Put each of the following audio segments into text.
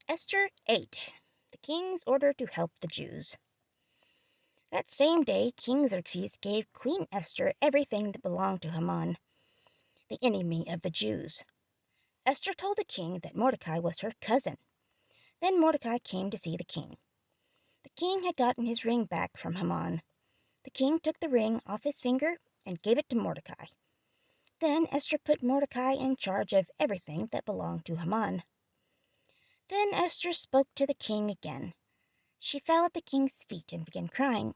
Esther 8. The king's order to help the Jews. That same day, King Xerxes gave Queen Esther everything that belonged to Haman, the enemy of the Jews. Esther told the king that Mordecai was her cousin. Then Mordecai came to see the king. The king had gotten his ring back from Haman. The king took the ring off his finger and gave it to Mordecai. Then Esther put Mordecai in charge of everything that belonged to Haman. Then Esther spoke to the king again. She fell at the king's feet and began crying.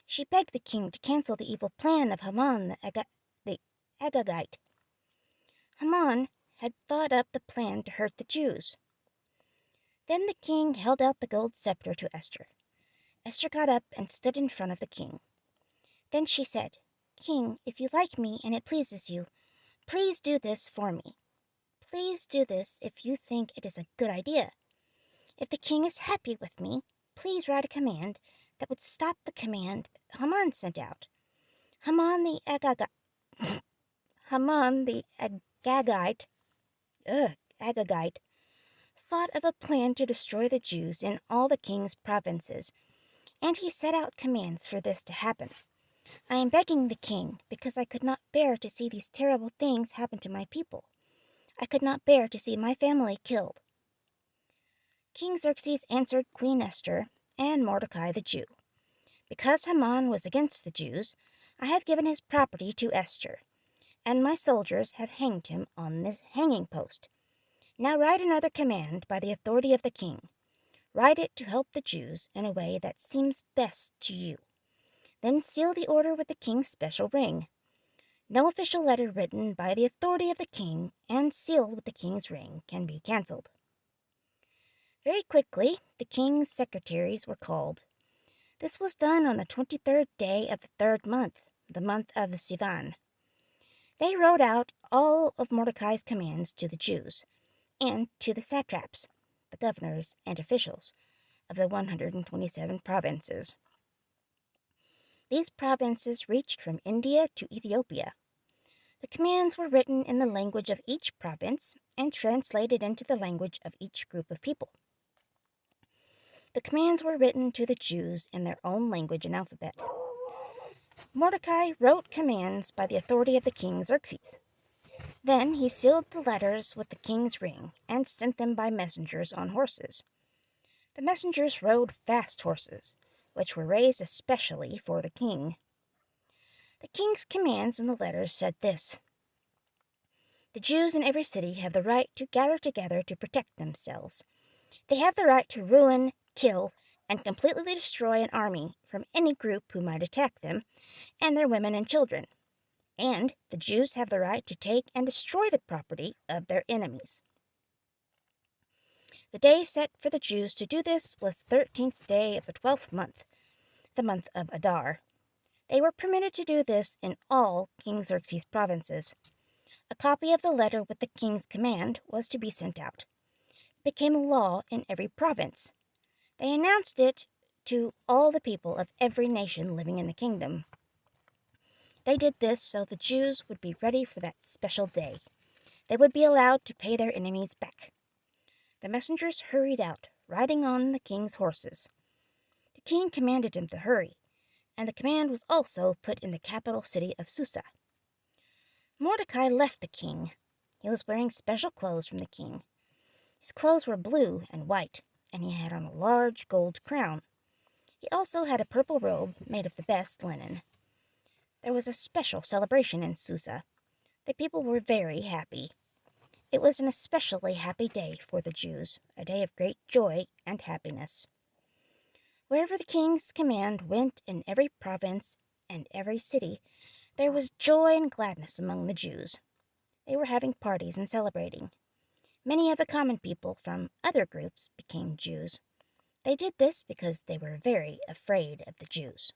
She begged the king to cancel the evil plan of Haman the Agagite. Haman had thought up the plan to hurt the Jews. Then the king held out the gold scepter to Esther. Esther got up and stood in front of the king. Then she said, "King, if you like me and it pleases you, please do this for me. Please do this if you think it is a good idea. If the king is happy with me, please write a command that would stop the command Haman sent out. Haman the Agagite thought of a plan to destroy the Jews in all the king's provinces, and he set out commands for this to happen. I am begging the king because I could not bear to see these terrible things happen to my people. I could not bear to see my family killed." King Xerxes answered Queen Esther and Mordecai the Jew. "Because Haman was against the Jews, I have given his property to Esther, and my soldiers have hanged him on this hanging post. Now write another command by the authority of the king. Write it to help the Jews in a way that seems best to you. Then seal the order with the king's special ring. No official letter written by the authority of the king and sealed with the king's ring can be cancelled." Very quickly, the king's secretaries were called. This was done on the 23rd day of the 3rd month, the month of Sivan. They wrote out all of Mordecai's commands to the Jews and to the satraps, the governors and officials of the 127 provinces. These provinces reached from India to Ethiopia. The commands were written in the language of each province and translated into the language of each group of people. The commands were written to the Jews in their own language and alphabet. Mordecai wrote commands by the authority of the king Xerxes. Then he sealed the letters with the king's ring and sent them by messengers on horses. The messengers rode fast horses, which were raised especially for the king. The king's commands in the letters said this: "The Jews in every city have the right to gather together to protect themselves. They have the right to ruin, kill, and completely destroy an army from any group who might attack them and their women and children. And the Jews have the right to take and destroy the property of their enemies." The day set for the Jews to do this was the 13th day of the 12th month, the month of Adar. They were permitted to do this in all King Xerxes' provinces. A copy of the letter with the king's command was to be sent out. It became a law in every province. They announced it to all the people of every nation living in the kingdom. They did this so the Jews would be ready for that special day. They would be allowed to pay their enemies back. The messengers hurried out, riding on the king's horses. The king commanded them to hurry, and the command was also put in the capital city of Susa. Mordecai left the king. He was wearing special clothes from the king. His clothes were blue and white, and he had on a large gold crown. He also had a purple robe made of the best linen. There was a special celebration in Susa. The people were very happy. It was an especially happy day for the Jews, a day of great joy and happiness. Wherever the king's command went in every province and every city, there was joy and gladness among the Jews. They were having parties and celebrating. Many of the common people from other groups became Jews. They did this because they were very afraid of the Jews.